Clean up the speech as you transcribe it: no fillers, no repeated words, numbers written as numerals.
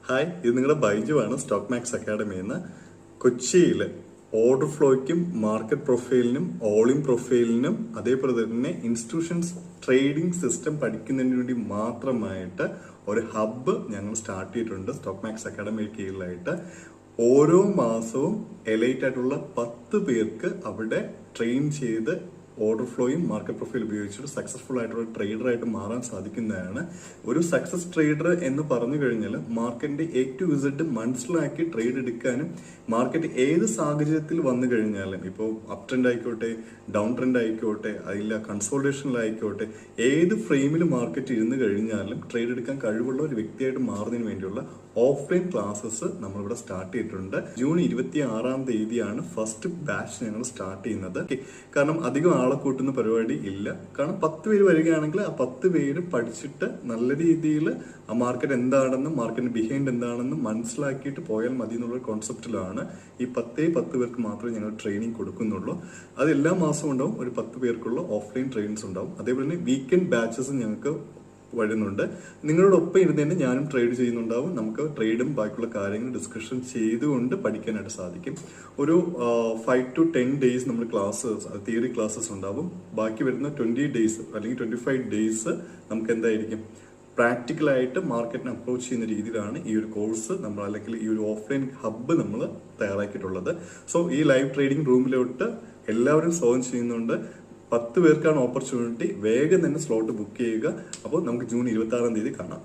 Hi, ഇത് നിങ്ങളുടെ ബൈജുവാണ് stock max അക്കാഡമിയിൽ നിന്ന്. കൊച്ചിയിൽ ഓർഡർ ഫ്ലോയ്ക്കും മാർക്കറ്റ് പ്രൊഫൈലിനും ഓളിംഗ് പ്രൊഫൈലിനും അതേപോലെ തന്നെ ഇൻസ്റ്റിറ്റ്യൂഷൻസ് ട്രേഡിംഗ് സിസ്റ്റം പഠിക്കുന്നതിന് വേണ്ടി മാത്രമായിട്ട് ഒരു ഹബ്ബ് ഞങ്ങൾ സ്റ്റാർട്ട് ചെയ്തിട്ടുണ്ട് സ്റ്റോക്ക് മാക്സ് അക്കാഡമിയുടെ കീഴിലായിട്ട്. ഓരോ മാസവും എലൈറ്റ് ആയിട്ടുള്ള 10 പേർക്ക് അവിടെ ട്രെയിൻ ചെയ്ത് ഓർഡർ ഫ്ലോയും മാർക്കറ്റ് പ്രൊഫൈൽ ഉപയോഗിച്ചിട്ട് സക്സസ്ഫുൾ ആയിട്ടുള്ള ട്രേഡറായിട്ട് മാറാൻ സാധിക്കുന്നതാണ്. ഒരു സക്സസ് ട്രേഡർ എന്ന് പറഞ്ഞു കഴിഞ്ഞാൽ മാർക്കറ്റിന്റെ A to Z മനസ്സിലാക്കി ട്രേഡ് എടുക്കാനും മാർക്കറ്റ് ഏത് സാഹചര്യത്തിൽ വന്നു കഴിഞ്ഞാലും, ഇപ്പോൾ അപ് ട്രെൻഡ് ആയിക്കോട്ടെ, ഡൗൺ ട്രെൻഡ് ആയിക്കോട്ടെ, അതില്ല കൺസോൾട്ടേഷനിലായിക്കോട്ടെ, ഏത് ഫ്രെയിമിൽ മാർക്കറ്റ് ഇരുന്ന് കഴിഞ്ഞാലും ട്രേഡ് എടുക്കാൻ കഴിവുള്ള ഒരു വ്യക്തിയായിട്ട് മാറുന്നതിന് വേണ്ടിയുള്ള ഓഫ്ലൈൻ ക്ലാസ്സസ് നമ്മളിവിടെ സ്റ്റാർട്ട് ചെയ്തിട്ടുണ്ട്. ജൂൺ 26-ാം തീയതിയാണ് ഫസ്റ്റ് ബാച്ച് ഞങ്ങൾ സ്റ്റാർട്ട് ചെയ്യുന്നത്. കാരണം അധികം ആളെ കൂട്ടുന്ന പരിപാടി ഇല്ല. കാരണം 10 പേര് വരികയാണെങ്കിൽ ആ 10 പേര് പഠിച്ചിട്ട് നല്ല രീതിയിൽ ആ മാർക്കറ്റ് എന്താണെന്നും മാർക്കറ്റിന് ബിഹൈൻഡ് എന്താണെന്നും മനസ്സിലാക്കിയിട്ട് പോയാൽ മതി എന്നുള്ള കോൺസെപ്റ്റിലാണ് ഈ 10 പേർക്ക് മാത്രമേ ഞങ്ങൾ ട്രെയിനിങ് കൊടുക്കുന്നുള്ളൂ. അത് എല്ലാ മാസവും ഉണ്ടാവും. ഒരു 10 പേർക്കുള്ള ഓഫ്ലൈൻ ട്രെയിനിങ്സ് ഉണ്ടാവും. അതേപോലെ തന്നെ വീക്കെൻഡ് ബാച്ചസ് ഞങ്ങൾക്ക് വരുന്നുണ്ട്. നിങ്ങളോടൊപ്പം ഇരുന്ന് തന്നെ ഞാനും ട്രേഡ് ചെയ്യുന്നുണ്ടാവും. നമുക്ക് ട്രേഡും ബാക്കിയുള്ള കാര്യങ്ങൾ ഡിസ്കഷൻ ചെയ്തുകൊണ്ട് പഠിക്കാനായിട്ട് സാധിക്കും. ഒരു 5 to 10 ഡേയ്സ് നമ്മൾ ക്ലാസ്സസ്, തിയറി ക്ലാസ്സസ് ഉണ്ടാവും. ബാക്കി വരുന്ന 20 ഡേയ്സ് അല്ലെങ്കിൽ 25 ഡേയ്സ് നമുക്ക് എന്തായിരിക്കും, പ്രാക്ടിക്കലായിട്ട് മാർക്കറ്റിനെ അപ്രോച്ച് ചെയ്യുന്ന രീതിയിലാണ് ഈ ഒരു കോഴ്സ് നമ്മൾ അല്ലെങ്കിൽ ഈ ഒരു ഓഫ്ലൈൻ ഹബ്ബ് നമ്മൾ തയ്യാറാക്കിയിട്ടുള്ളത്. സോ ഈ ലൈവ് ട്രേഡിംഗ് റൂമിലോട്ട് എല്ലാവരും സ്വാഗതം ചെയ്യുന്നുണ്ട്. 10 പേർക്കാണ് ഓപ്പർച്യൂണിറ്റി. വേഗം തന്നെ സ്ലോട്ട് ബുക്ക് ചെയ്യുക. അപ്പോൾ നമുക്ക് ജൂൺ 26-ാം തീയതി കാണാം.